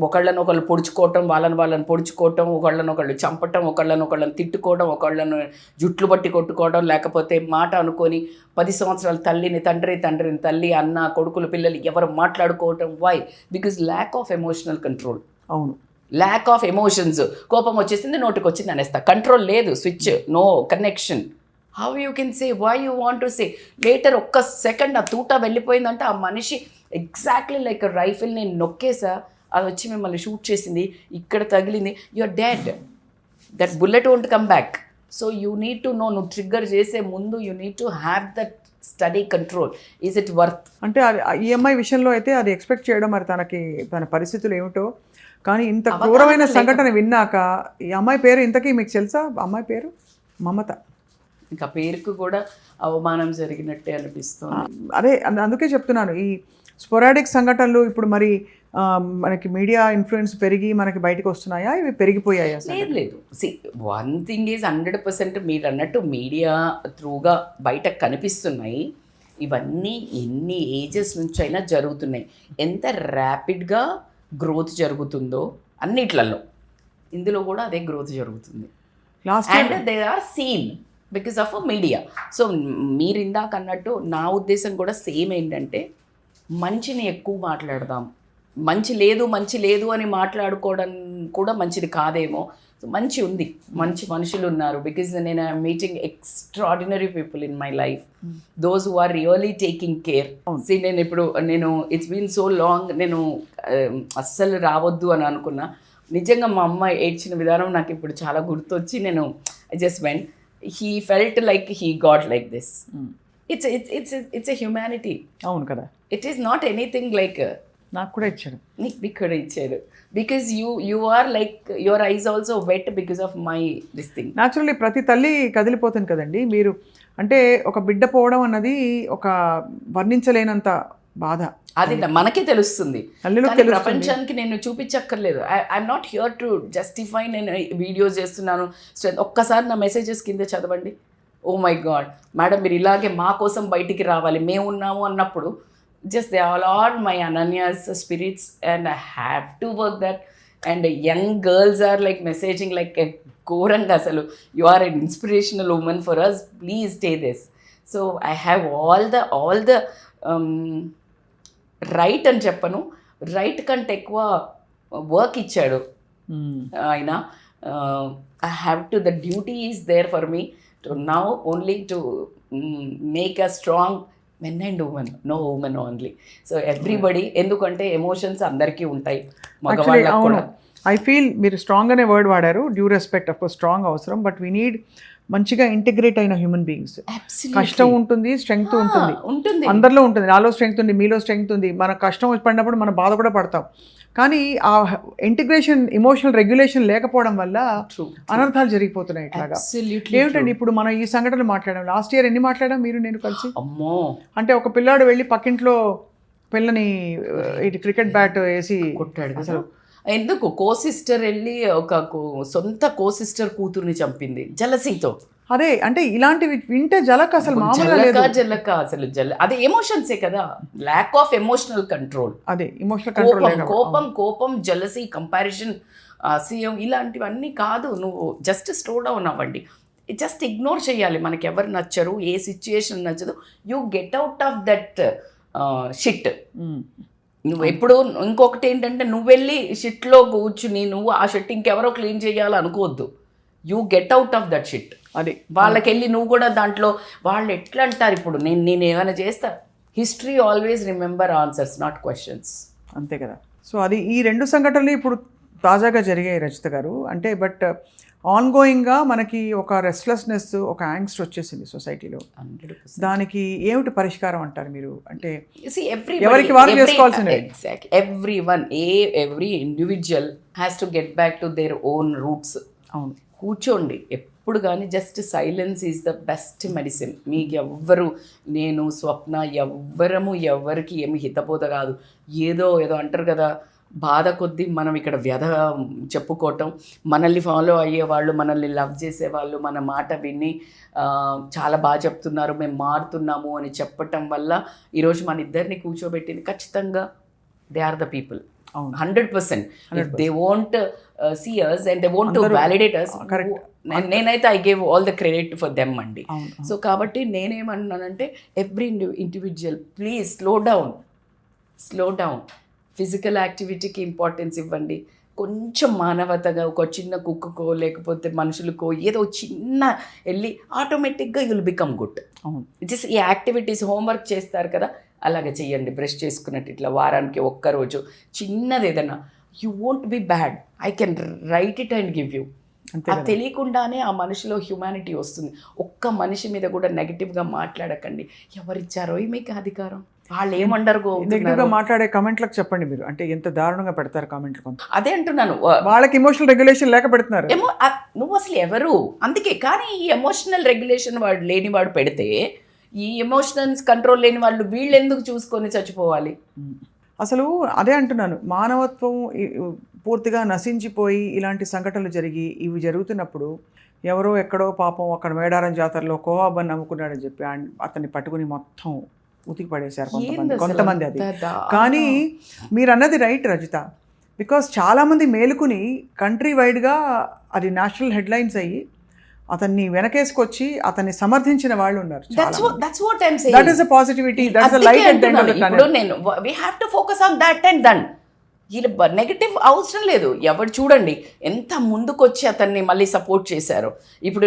ఒకళ్ళనొకళ్ళు పొడుచుకోవటం, వాళ్ళని పొడుచుకోవటం, ఒకళ్ళనొకళ్ళు చంపటం, ఒకళ్ళనొకళ్ళని తిట్టుకోవడం, ఒకళ్ళను జుట్లు పట్టి కొట్టుకోవడం, లేకపోతే మాట అనుకొని 10 సంవత్సరాల తల్లిని తల్లి, అన్న, కొడుకులు, పిల్లలు ఎవరు మాట్లాడుకోవటం. Why? Because lack of emotional control. అవును, ల్యాక్ ఆఫ్ ఎమోషన్స్. కోపం వచ్చేసింది, నోటికి వచ్చింది అనేస్తా, కంట్రోల్ లేదు, switch, no connection. How you can say why you want to say later. ఒక్క సెకండ్ ఆ తూటా వెళ్ళిపోయిందంటే ఆ మనిషి ఎగ్జాక్ట్లీ లైక్ రైఫిల్ని నొక్కేసా, అది వచ్చి మిమ్మల్ని షూట్ చేసింది, ఇక్కడ తగిలింది, you are dead. That bullet won't come back. So you need to know, నువ్వు ట్రిగ్గర్ చేసే ముందు you need to have that study control. Is it worth? అంటే అది ఈఎంఐ విషయంలో అయితే అది ఎక్స్పెక్ట్ చేయడం, మరి తన పరిస్థితులు ఏమిటో. కానీ ఇంత క్రూరమైన సంఘటన విన్నాక ఈ అమ్మాయి పేరు ఇంతకీ మీకు తెలుసా? అమ్మాయి పేరు మమత. ఇంకా పేరుకు కూడా అవమానం జరిగినట్టే అనిపిస్తుంది. అదే అందుకే చెప్తున్నాను, ఈ స్పొరాడిక్ సంఘటనలు ఇప్పుడు మరి మనకి మీడియా ఇన్ఫ్లుయెన్స్ పెరిగి మనకి బయటకు వస్తున్నాయా, ఇవి పెరిగిపోయాయా? లేదు. వన్ థింగ్ ఈజ్ 100% మీరు అన్నట్టు మీడియా త్రూగా బయట కనిపిస్తున్నాయి. ఇవన్నీ ఎన్ని ఏజెస్ నుంచి అయినా జరుగుతున్నాయి. ఎంత ర్యాపిడ్గా గ్రోత్ జరుగుతుందో అన్నిట్లలో, ఇందులో కూడా అదే గ్రోత్ జరుగుతుంది. Lost and they are seen. Because of media. So మీరు ఇందాక అన్నట్టు నా ఉద్దేశం కూడా సేమ్ ఏంటంటే మంచిని ఎక్కువ మాట్లాడదాం, మంచి లేదు అని మాట్లాడుకోవడం కూడా మంచిది కాదేమో. సో మంచి ఉంది, మంచి మనుషులు ఉన్నారు. బికాజ్ నేను meeting extraordinary people in my life, those who are really taking care. నేను ఇట్స్ బీన్ సో లాంగ్, నేను అస్సలు రావద్దు అని అనుకున్నా. నిజంగా మా అమ్మ ఏడ్చిన విధానం నాకు ఇప్పుడు చాలా గుర్తొచ్చి నేను I just went. He felt like he got like this. It's a humanity. అవును కదా, it is not anything like. నాకు కూడా ఇచ్చాడు, నీకు కూడా ఇచ్చారు. Because you are like your eyes also wet because of my this thing. Naturally ప్రతి తల్లి కదిలిపోతుంది కదండి. మీరు అంటే ఒక బిడ్డ పోవడం అన్నది ఒక వర్ణించలేనంత బాధ, అది మనకే తెలుస్తుంది. కానీ ప్రపంచానికి నేను చూపించక్కర్లేదు. I'm not here to justify. నేను వీడియోస్ చేస్తున్నాను, ఒక్కసారి నా మెసేజెస్ కింద చదవండి. ఓ మై గాడ్ మేడం, మీరు ఇలాగే మా కోసం బయటికి రావాలి, మేము ఉన్నాము అన్నప్పుడు just they all are my Ananya's spirits and I have to work that. And young girls are like messaging like ghoranga asalu, you are an inspirational woman for us, please stay this. So I have all the right అని చెప్పను, right కంటే ఎక్కువ work ఇచ్చాడు ఆయన. I have to, the duty is there for me to now only to make a strong men and women, no women only. So everybody, ఎందుకంటే emotions అందరికీ ఉంటాయి, మగవాళ్ళకి కూడా. ఐ ఫీల్ మీరు స్ట్రాంగ్ అనే వర్డ్ వాడారు, due respect. Of course strong అవసరం, but we need మంచిగా ఇంటిగ్రేట్ అయిన హ్యూమన్ బీయింగ్స్. కష్టం ఉంటుంది, స్ట్రెంగ్త్ ఉంటుంది, అందరిలో ఉంటుంది. నాలో స్ట్రెంగ్త్ ఉంది, మీలో స్ట్రెంగ్త్ ఉంది. మన కష్టం పడినప్పుడు మనం బాధ కూడా పడతాం. కానీ ఆ ఇంటిగ్రేషన్, ఎమోషనల్ రెగ్యులేషన్ లేకపోవడం వల్ల అనర్థాలు జరిగిపోతున్నాయి. ఇట్లాగా ఏమిటండి ఇప్పుడు మనం ఈ సంఘటనలు మాట్లాడాం. లాస్ట్ ఇయర్ ఎన్ని మాట్లాడాం మీరు నేను కలిసి? అంటే ఒక పిల్లాడు వెళ్ళి పక్కింట్లో పిల్లని ఇటు క్రికెట్ బ్యాట్ వేసి కొట్టాడు. అసలు ఎందుకు సిస్టర్ వెళ్ళి ఒక సొంత సిస్టర్ కూతుర్ని చంపింది జలసీతో. అదే అంటే ఇలాంటివి వింటే జలక అసలు మామూలుగా జలక అసలు అదే ఎమోషన్సే కదా, ల్యాక్ ఆఫ్ ఎమోషనల్ కంట్రోల్. అదే ఎమోషనల్ కంట్రోల్, కోపం, జలసీ, కంపారిజన్, అసహ్యం, ఇలాంటివన్నీ కాదు. నువ్వు జస్ట్ స్లో డౌన్ అవ్వండి, జస్ట్ ఇగ్నోర్ చేయాలి. మనకి ఎవరు నచ్చరు, ఏ సిచ్యుయేషన్ నచ్చదు, you get out of that shit. నువ్వు ఎప్పుడు ఇంకొకటి ఏంటంటే నువ్వు వెళ్ళి షిట్లో కూర్చుని నువ్వు ఆ షిట్ ఇంకెవరో క్లీన్ చేయాలి అనుకోవద్దు. You get out of that shit. అది వాళ్ళకి వెళ్ళి నువ్వు కూడా దాంట్లో వాళ్ళు ఎట్లా అంటారు. ఇప్పుడు నేను ఏమైనా చేస్తా, history always remember answers not questions. అంతే కదా. సో అది ఈ రెండు సంఘటనలు ఇప్పుడు తాజాగా జరిగాయి రచిత గారు. అంటే బట్ ఆన్గోయింగ్గా మనకి ఒక రెస్ట్లెస్నెస్, ఒక యాంగ్స్ట్ వచ్చేసింది సొసైటీలో. దానికి ఏమిటి పరిష్కారం అంటారు మీరు? అంటే ఎవరికి వారు చేసుకోవాల్సిందే. Exactly, every individual has to get back to their own roots. అవును, కూర్చోండి ఎప్పుడు కానీ, just silence is the best medicine. మీకు ఎవ్వరు, నేను స్వప్న ఎవరికి ఏమి హితబోధ కాదు. ఏదో అంటారు కదా, బాధ కొద్దీ మనం ఇక్కడ వ్యధ చెప్పుకోవటం, మనల్ని ఫాలో అయ్యేవాళ్ళు, మనల్ని లవ్ చేసేవాళ్ళు మన మాట విని చాలా బాగా చెప్తున్నారు, మేము మారుతున్నాము అని చెప్పటం వల్ల ఈరోజు మన ఇద్దరిని కూర్చోబెట్టింది ఖచ్చితంగా they are the people. 100%. If they won't see us and they want to validate us, నేనైతే I gave all the credit for them అండి. సో కాబట్టి నేనేమన్నానంటే every individual please slow down. Physical యాక్టివిటీకి ఇంపార్టెన్స్ ఇవ్వండి. కొంచెం మానవతగా ఒక చిన్న కుక్కకో లేకపోతే మనుషులకో ఏదో చిన్న వెళ్ళి ఆటోమేటిక్గా యుల్ బికమ్ గుడ్. జస్ట్ ఈ యాక్టివిటీస్, హోంవర్క్ చేస్తారు కదా, అలాగే చెయ్యండి. బ్రష్ చేసుకున్నట్టు ఇట్లా వారానికి ఒక్కరోజు చిన్నది ఏదైనా, you won't be bad, I can write it and give you. అది తెలియకుండానే ఆ మనిషిలో హ్యుమానిటీ వస్తుంది. ఒక్క మనిషి మీద కూడా నెగిటివ్గా మాట్లాడకండి. ఎవరిచ్చారో మీకు అధికారం? వాళ్ళు ఏమంటారు నెగిటివ్గా మాట్లాడే కామెంట్లకు చెప్పండి మీరు. అంటే ఎంత దారుణంగా పెడతారు కామెంట్లు. కొంత అదే అంటున్నాను, వాళ్ళకి ఎమోషనల్ రెగ్యులేషన్ లేక పెడుతున్నారు. నువ్వు అసలు ఎవరు అందుకే. కానీ ఈ ఎమోషనల్ రెగ్యులేషన్ వాడు లేని వాడు పెడితే, ఈ ఎమోషనల్స్ కంట్రోల్ లేని వాళ్ళు వీళ్ళు ఎందుకు చూసుకొని చచ్చిపోవాలి? అసలు అదే అంటున్నాను, మానవత్వం పూర్తిగా నశించిపోయి ఇలాంటి సంఘటనలు జరిగి ఇవి జరుగుతున్నప్పుడు ఎవరో ఎక్కడో పాపం అక్కడ మేడారం జాతరలో కోవాబన్ నమ్ముకున్నాడని చెప్పి అతన్ని పట్టుకుని మొత్తం ఉతికి పడేశారు కొంతమంది. అది కానీ మీరు అన్నది రైట్ రజిత. బికాస్ చాలామంది మేలుకుని కంట్రీ వైడ్గా అది నేషనల్ హెడ్లైన్స్ అయ్యి అతన్ని వెనకేసుకొచ్చి అతన్ని సమర్థించిన వాళ్ళు ఉన్నారు. that's what I'm saying. That is a positivity, that's a light at the end of the ఇప్పుడు టనల్. నేను we have to focus on that and done. వీళ్ళు నెగిటివ్ అవసరం లేదు. ఎవరు చూడండి ఎంత ముందుకొచ్చి అతన్ని మళ్ళీ సపోర్ట్ చేశారు. ఇప్పుడు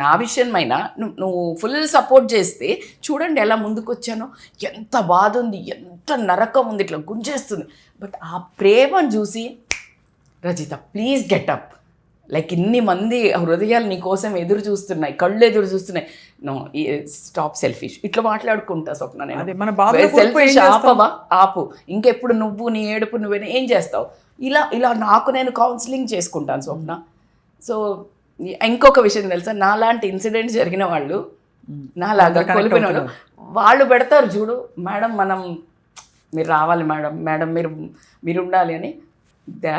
నా విషయమైనా నువ్వు ఫుల్ సపోర్ట్ చేస్తే చూడండి ఎలా ముందుకొచ్చానో, ఎంత బాధ ఉంది, ఎంత నరకం ఉంది, ఇట్లా గుంజేస్తుంది. బట్ ఆ ప్రేమను చూసి Rajitha please get up, like ఇన్ని మంది హృదయాలు నీ కోసం ఎదురు చూస్తున్నాయి, కళ్ళు ఎదురు చూస్తున్నాయి. No stop selfish. ఇట్లా మాట్లాడుకుంటా స్వప్న అదే నేను, మన బాధలో సెల్ఫిష్ ఆపవా, ఆపు. ఇంకెప్పుడు నువ్వు నీ ఏడుపు నువ్వేనా ఏం చేస్తావు, ఇలా నాకు నేను కౌన్సిలింగ్ చేసుకుంటాను స్వప్న. సో ఇంకొక విషయం తెలుసా, నాలాంటి ఇన్సిడెంట్స్ జరిగిన వాళ్ళు, నాలాగా కోల్పోయిన వాళ్ళు, వాళ్ళు పెడతారు చూడు, మేడం మీరు రావాలి మేడం మీరు ఉండాలి అని. They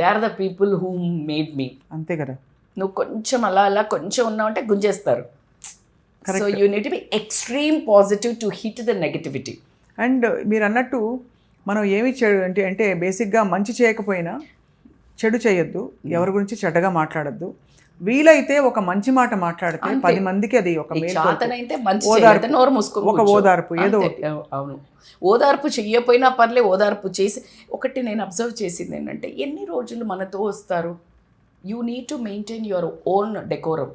are the people who made me. అంతే కదా. నువ్వు కొంచెం అలా కొంచెం ఉన్నావంటే గుంజేస్తారు. So you need to be extreme positive to hit the negativity. And మీరు అన్నట్టు మనం ఏమి చెడు అంటే బేసిక్గా మంచి చేయకపోయినా చెడు చేయొద్దు, ఎవరి గురించి చెడ్డగా మాట్లాడద్దు. వీలైతే ఒక మంచి మాట మాట్లాడితే 10 మందికి అది ఒక ఒక ఓదార్పు ఏదో. అవును, ఓదార్పు చెయ్యపోయినా పర్లే, ఓదార్పు చేసి. ఒకటి నేను అబ్జర్వ్ చేసింది ఏంటంటే, ఎన్ని రోజులు మనతో వస్తారు, you need to maintain your own decorum.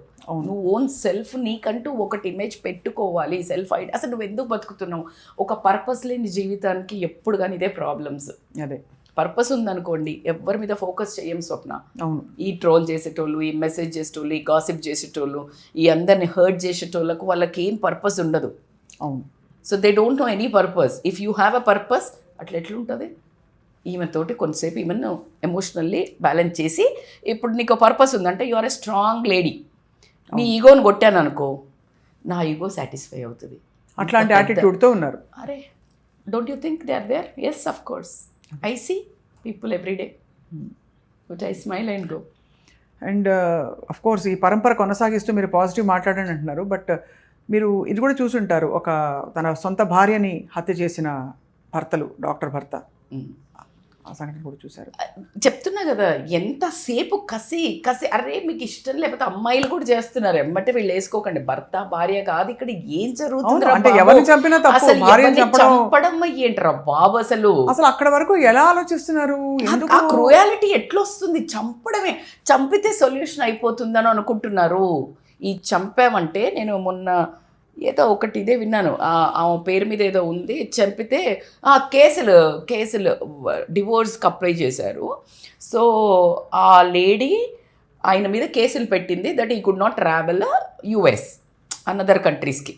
నువ్వు ఓన్ సెల్ఫ్, నీకంటూ ఒకటి ఇమేజ్ పెట్టుకోవాలి, సెల్ఫ్ ఐడి. అసలు నువ్వు ఎందుకు బతుకుతున్నావు? ఒక పర్పస్ లేని జీవితానికి ఎప్పుడు కానీ ఇదే ప్రాబ్లమ్స్. అదే పర్పస్ ఉందనుకోండి, ఎవరి మీద ఫోకస్ చేయం స్వప్న. అవును, ఈ ట్రోల్ చేసేటోళ్ళు, ఈ మెసేజ్ చేసేటోళ్ళు, ఈ గాసిప్ చేసేటోళ్ళు, ఈ అందరిని హర్ట్ చేసేటోళ్ళకు వాళ్ళకి ఏం పర్పస్ ఉండదు. అవును. So they don't know any purpose. If you have a purpose, అట్లా ఎట్లుంటుంది? ఈమెతోటి కొంతసేపు ఈమెను ఎమోషనల్లీ బ్యాలెన్స్ చేసి, ఇప్పుడు నీకు పర్పస్ ఉందంటే you are a strong lady. నీ ఈగోని కొట్టాను అనుకో, నా ఈగో సాటిస్ఫై అవుతుంది. అట్లాంటి యాటిట్యూడ్తో ఉన్నారు. అరే don't you think they are there? Yes, of course. I see people every day, but I smile and go. And of course ఈ పరంపర కొనసాగిస్తూ మీరు పాజిటివ్ మాట్లాడండి అంటున్నారు. బట్ మీరు ఇది కూడా చూసుంటారు, ఒక తన సొంత భార్యని హత్య చేసిన భర్తలు, డాక్టర్ భర్త, ఆ సంఘటన కూడా చూశారు. చెప్తున్నా కదా, ఎంతసేపు కసి. అరే మీకు ఇష్టం లేకపోతే అమ్మాయిలు కూడా చేస్తున్నారు, ఎమ్మటే వీళ్ళు వేసుకోకండి. భర్త భార్య కాదు ఇక్కడ ఏం జరుగుతుంది అంటే ఎవరిని చంపినా తప్పు, భార్యని చంపడం ఏంటరా బాబు? అసలు అక్కడ వరకు ఎలా ఆలోచిస్తున్నారు? ఆ క్రూయాలిటీ ఎట్లొస్తుంది? చంపడమే, చంపితే సొల్యూషన్ అయిపోతుందని అనుకుంటున్నారు. ఈ చంపామంటే, నేను మొన్న ఏదో ఒకటి ఇదే విన్నాను, ఆమె పేరు మీద ఏదో ఉంది, చంపితే కేసులు డివోర్స్కి అప్లై చేశారు. సో ఆ లేడీ ఆయన మీద కేసులు పెట్టింది that he could not travel US another కంట్రీస్కి.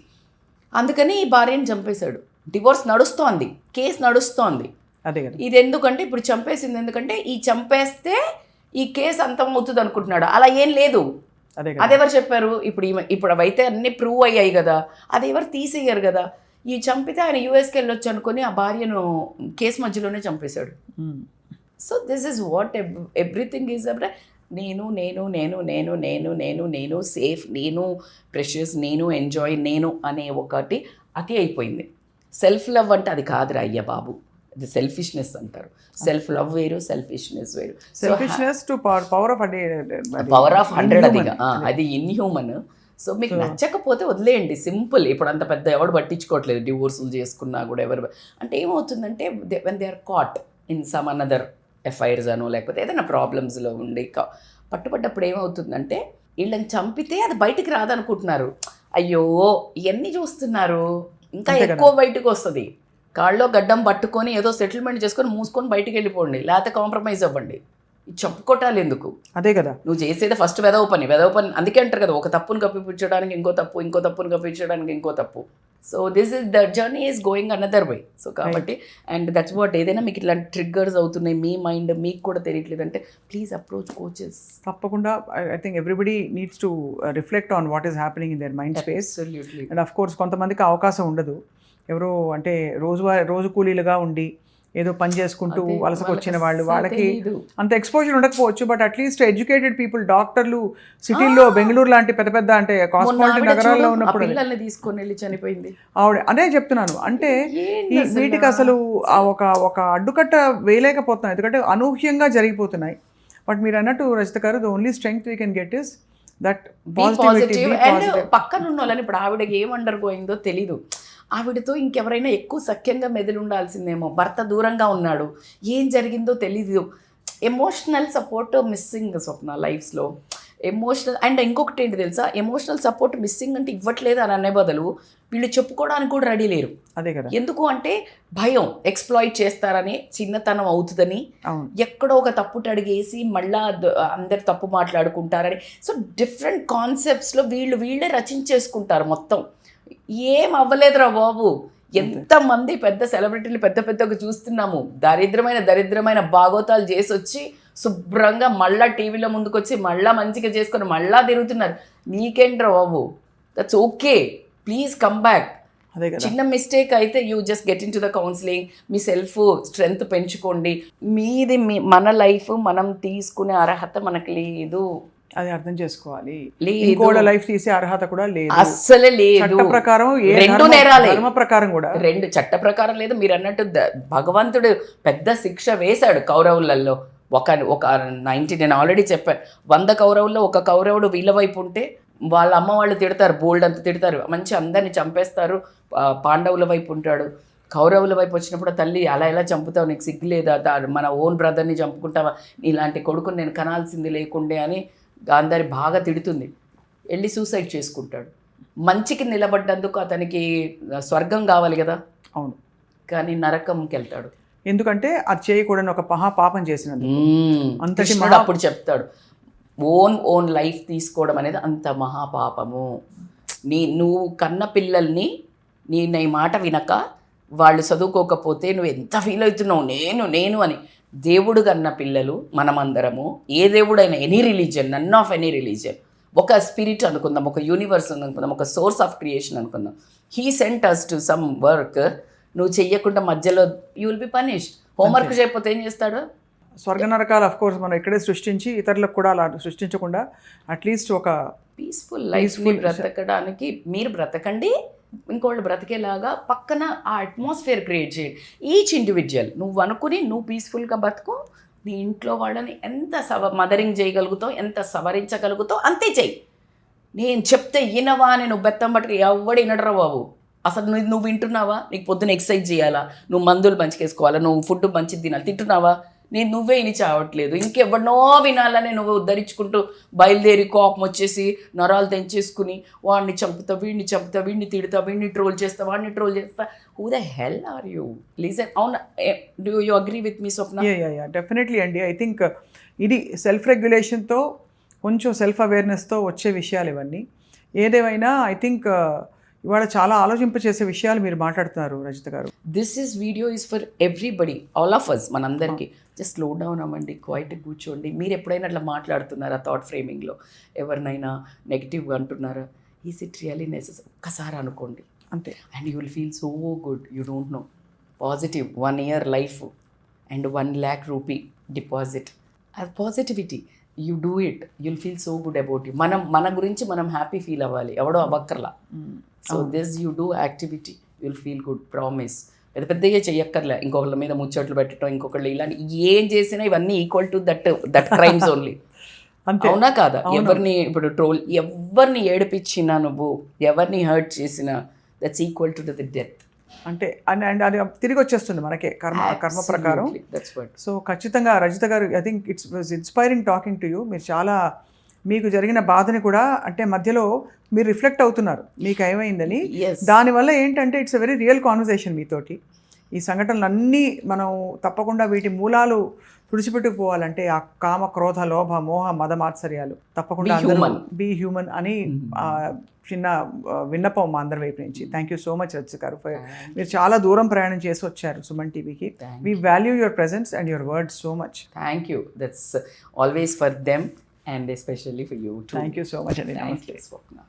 అందుకని ఈ భార్యని చంపేశాడు. డివోర్స్ నడుస్తోంది, కేసు నడుస్తోంది. అదే కదా. ఇది ఎందుకంటే ఇప్పుడు చంపేసింది ఎందుకంటే ఈ చంపేస్తే ఈ కేసు అంతం అవుతుంది అనుకుంటున్నాడు. అలా ఏం లేదు. అదెవరు చెప్పారు? ఇప్పుడు అవైతే అన్ని ప్రూవ్ అయ్యాయి కదా, అది ఎవరు తీసేయరు కదా. ఈ చంపితే ఆయన యూఎస్కి వెళ్ళొచ్చు అనుకుని ఆ భార్యను కేసు మధ్యలోనే చంపేశాడు. So this is what everything is about నేను నేను నేను నేను నేను నేను నేను సేఫ్, నేను ప్రెషియస్, నేను ఎంజాయ్, నేను అనే ఒకటి అతి అయిపోయింది. సెల్ఫ్ లవ్ అంటే అది కాదురా అయ్య బాబు, అది సెల్ఫిష్నెస్ అంటారు. సెల్ఫ్ లవ్ వేరు, సెల్ఫిష్నెస్ వేరు. సెల్ఫిష్నెస్ టు పవర్ ఆఫ్ 100 అది ఇన్హ్యూమన్. సో మీకు నచ్చకపోతే వదిలేయండి, సింపుల్. ఇప్పుడు అంత పెద్ద ఎవడు పట్టించుకోవట్లేదు, డివోర్సులు చేసుకున్నా కూడా ఎవరు. అంటే ఏమవుతుందంటే when they are caught in some another FIRs అనో లేకపోతే ఏదైనా ప్రాబ్లమ్స్లో ఉండి పట్టుబడ్డప్పుడు ఏమవుతుందంటే వీళ్ళని చంపితే అది బయటికి రాదనుకుంటున్నారు. అయ్యో ఇవన్నీ చూస్తున్నారు, ఇంకా ఎక్కువ బయటకు వస్తుంది. కాళ్ళలో గడ్డం పట్టుకొని ఏదో సెటిల్మెంట్ చేసుకొని మూసుకొని బయటికి వెళ్ళిపోండి, లేకపోతే కాంప్రమైజ్ అవ్వండి. ఇది చంపుకోటాలి ఎందుకు? అదే కదా నువ్వు చేసేది ఫస్ట్ వెదవ పని. అందుకే అంటారు కదా, ఒక తప్పును కప్పిపుచ్చడానికి ఇంకో తప్పును కప్పించడానికి ఇంకో తప్పు. So this is the journey is going another way. So కాబట్టి అండ్ దట్స్ వాట్, ఏదైనా మీకు ఇట్లాంటి ట్రిగ్గర్స్ అవుతున్నాయి, మీ మైండ్ మీకు కూడా తెలియట్లేదు అంటే ప్లీజ్ అప్రోచ్ కోచెస్. తప్పకుండా. I think everybody needs to reflect on what is happening in their mind space. And of course కొంతమందికి అవకాశం ఉండదు, ఎవరో అంటే రోజు కూలీలుగా ఉండి ఏదో పని చేసుకుంటూ వలసకు వచ్చిన వాళ్ళు, వాళ్ళకి అంత ఎక్స్పోజర్ ఉండకపోవచ్చు. బట్ అట్లీస్ట్ ఎడ్యుకేటెడ్ పీపుల్, డాక్టర్లు సిటీల్లో బెంగళూరు లాంటి పెద్ద పెద్ద అంటే కాస్మోపాలిటన్ నగరాల్లో ఉన్నప్పుడు తీసుకొని వెళ్ళి చనిపోయింది ఆవిడ. అదే చెప్తున్నాను, అంటే వీటికి అసలు ఒక అడ్డుకట్ట వేయలేకపోతున్నాం, ఎందుకంటే అనూహ్యంగా జరిగిపోతున్నాయి. బట్ మీరు అన్నట్టు Rajitha garu, the only strength we can get is that be positive. And పక్కన ఉన్న వాళ్ళని, ఇప్పుడు ఆవిడకి ఏం అండర్ గోయిందో తెలీదు, ఆవిడతో ఇంకెవరైనా ఎక్కువ సఖ్యంగా మెదిలి ఉండాల్సిందేమో, భర్త దూరంగా ఉన్నాడు, ఏం జరిగిందో తెలీదు. ఎమోషనల్ సపోర్ట్ మిస్సింగ్ స్వప్న లైఫ్స్లో. ఎమోషనల్ అండ్ ఇంకొకటి ఏంటి తెలుసా, ఎమోషనల్ సపోర్ట్ మిస్సింగ్ అంటే ఇవ్వట్లేదు అని అనే బదులు వీళ్ళు చెప్పుకోవడానికి కూడా రెడీ లేరు. అదే కదా, ఎందుకు అంటే భయం, ఎక్స్ప్లాయిట్ చేస్తారని, చిన్నతనం అవుతుందని, ఎక్కడో ఒక తప్పుట అడిగేసి మళ్ళా అందరు తప్పు మాట్లాడుకుంటారని. సో డిఫరెంట్ కాన్సెప్ట్స్లో వీళ్ళే రచించేసుకుంటారు మొత్తం. ఏం అవ్వలేదురా బాబు, ఎంతమంది పెద్ద సెలబ్రిటీలు పెద్దగా చూస్తున్నాము, దరిద్రమైన భాగోతాలు చేసి వచ్చి శుభ్రంగా మళ్ళా టీవీలో ముందుకు వచ్చి మళ్ళా మంచిగా చేసుకొని మళ్ళా తిరుగుతున్నారు. మీకేంట్రా బాబు, that's okay, please come back. చిన్న మిస్టేక్ అయితే you just get in to the counselling, మీ సెల్ఫ్ స్ట్రెంగ్త్ పెంచుకోండి. మన లైఫ్ మనం తీసుకునే అర్హత మనకు లేదు, అది అర్థం చేసుకోవాలి. ఇంకోళ్ళ లైఫ్ తీసే అర్హత కూడా లేదు, అస్సలే లేదు. చట్ట ప్రకారం రెండు నేరాలే, ధర్మ ప్రకారం కూడా రెండు చట్ట ప్రకారం లేదు. మీరు అన్నట్టు భగవంతుడు పెద్ద శిక్ష వేశాడు కౌరవులలో. ఒక 90, నేను ఆల్రెడీ చెప్పాను, 100 కౌరవుల్లో ఒక కౌరవుడు వీళ్ళ వైపు ఉంటే వాళ్ళ అమ్మ వాళ్ళు తిడతారు, బోల్డ్ అంత తిడతారు, మంచి అందరిని చంపేస్తారు. పాండవుల వైపు ఉంటాడు. కౌరవుల వైపు వచ్చినప్పుడు తల్లి అలా ఎలా చంపుతావు, నీకు సిగ్గు లేదా, మన ఓన్ బ్రదర్ని చంపుకుంటావా, ఇలాంటి కొడుకుని నేను కనాల్సింది లేకుండే అని గాంధారి బాగా తిడుతుంది. వెళ్ళి సూసైడ్ చేసుకుంటాడు. మంచికి నిలబడ్డందుకు అతనికి స్వర్గం కావాలి కదా, అవును, కానీ నరకంకి వెళ్తాడు. ఎందుకంటే అది చేయకూడని ఒక పాపం చేసినందుకు. అంతటి అప్పుడు చెప్తాడు, ఓన్ లైఫ్ తీసుకోవడం అనేది అంత మహాపాపము. నువ్వు కన్న పిల్లల్ని నీ మాట వినక వాళ్ళు చదువుకోకపోతే నువ్వు ఎంత ఫీల్ అవుతున్నావు, నేను అని. దేవుడు కన్న పిల్లలు మనమందరము, ఏ దేవుడైనా, any religion, none of any religion, ఒక స్పిరిట్ అనుకుందాం, ఒక యూనివర్స్ అనుకుందాం, ఒక సోర్స్ ఆఫ్ క్రియేషన్ అనుకుందాం. He sent us to some work. నువ్వు చెయ్యకుండా మధ్యలో you will be punished. Homework చేయకపోతే ఏం చేస్తాడు? స్వర్గ నరకాలు అఫ్ కోర్స్ మనం ఇక్కడే సృష్టించి ఇతరులకు కూడా అలా సృష్టించకుండా అట్లీస్ట్ ఒక పీస్ఫుల్ లైఫ్ బ్రతకడానికి మీరు బ్రతకండి, ఇంకోళ్ళు బ్రతికేలాగా పక్కన ఆ అట్మాస్ఫియర్ క్రియేట్ చేయండి. ఈచ్ ఇండివిజువల్ నువ్వు అనుకుని నువ్వు పీస్ఫుల్గా బతుకు. నీ ఇంట్లో వాళ్ళని ఎంత మదరింగ్ చేయగలుగుతావు, ఎంత సవరించగలుగుతావు అంతే చెయ్యి. నేను చెప్తే వినవా అని నువ్వు బెత్తం పట్టుకు ఎవడు వినడరా బాబు. అసలు నువ్వు వింటున్నావా? నీకు పొద్దున ఎక్సర్సైజ్ చేయాలా, నువ్వు మందులు మంచిగా వేసుకోవాలా, నువ్వు ఫుడ్ మంచిది తినాలి, తింటున్నావా? నువ్వే ఇని చావట్లేదు, ఇంకెవరినో వినాలని నువ్వు ఉద్ధరించుకుంటూ బయలుదేరి కోపం వచ్చేసి నరాలు తెంచేసుకుని వాడిని చంపుతా, వీడిని తిడతా, వీడిని ట్రోల్ చేస్తా, వాడిని ట్రోల్ చేస్తా. Who the hell are you? Please. అవునా, do you agree with me Swapna? Definitely అండి. ఐ థింక్ ఇది సెల్ఫ్ రెగ్యులేషన్తో, కొంచెం సెల్ఫ్ అవేర్నెస్తో వచ్చే విషయాలు ఇవన్నీ. ఏదేమైనా ఐ థింక్ ఇవాళ చాలా ఆలోచింపచేసే విషయాలు మీరు మాట్లాడుతున్నారు Rajitha garu. This is video is for everybody, all of us, మనందరికీ. జస్ట్ స్లో డౌన్ అవ్వండి, క్వైట్గా కూర్చోండి. మీరు ఎప్పుడైనా అట్లా మాట్లాడుతున్నారా థాట్ ఫ్రేమింగ్లో, ఎవరినైనా నెగిటివ్గా అంటున్నారా? Is it really necessary? ఒక్కసారి అనుకోండి అంతే, and you will feel so good. You don't know, positive 1 year life and 1 lakh rupee deposit. అది positivity. You do it, you'll feel so good about you. మన గురించి మనం హ్యాపీ ఫీల్ అవ్వాలి, ఎవడో అవ్వక్కర్లా. So this you do activity, you'll feel good, promise. పెద్దగా చెయ్యక్కర్లే, ఇంకొకళ్ళ మీద ముచ్చట్లు పెట్టడం, ఇంకొకళ్ళు ఇలాంటి ఏం చేసినా ఇవన్నీ equal to that crimes only. అవునా కాదా? ఎవరిని ఇప్పుడు ఎవరిని ఏడిపించినా, నువ్వు ఎవరిని హర్ట్ చేసినా, that's equal to the death. అంటే అండ్ అది తిరిగి వచ్చేస్తుంది మనకే కర్మ ప్రకారం. సో ఖచ్చితంగా రజిత గారు, I think it's was inspiring talking to you. మీరు చాలా మీకు జరిగిన బాధని కూడా అంటే మధ్యలో మీరు రిఫ్లెక్ట్ అవుతున్నారు మీకు ఏమైందని. దానివల్ల ఏంటంటే it's a very real conversation మీతోటి. ఈ సంఘటనలన్నీ మనం తప్పకుండా వీటి మూలాలు తుడిచిపెట్టుకుపోవాలంటే ఆ కామ, క్రోధ, లోభ, మోహ, మద, మాత్సర్యాలు తప్పకుండా బీ హ్యూమన్ అని చిన్న విన్నపం మా అందరి వైపు నుంచి. Thank you so much Rajitha గారు. మీరు చాలా దూరం ప్రయాణం చేసి వచ్చారు సుమన్ టీవీకి. We value your presence and your words so much. Thank you. That's always for them and especially for you too. Thank you so much. Thank you, Swapna.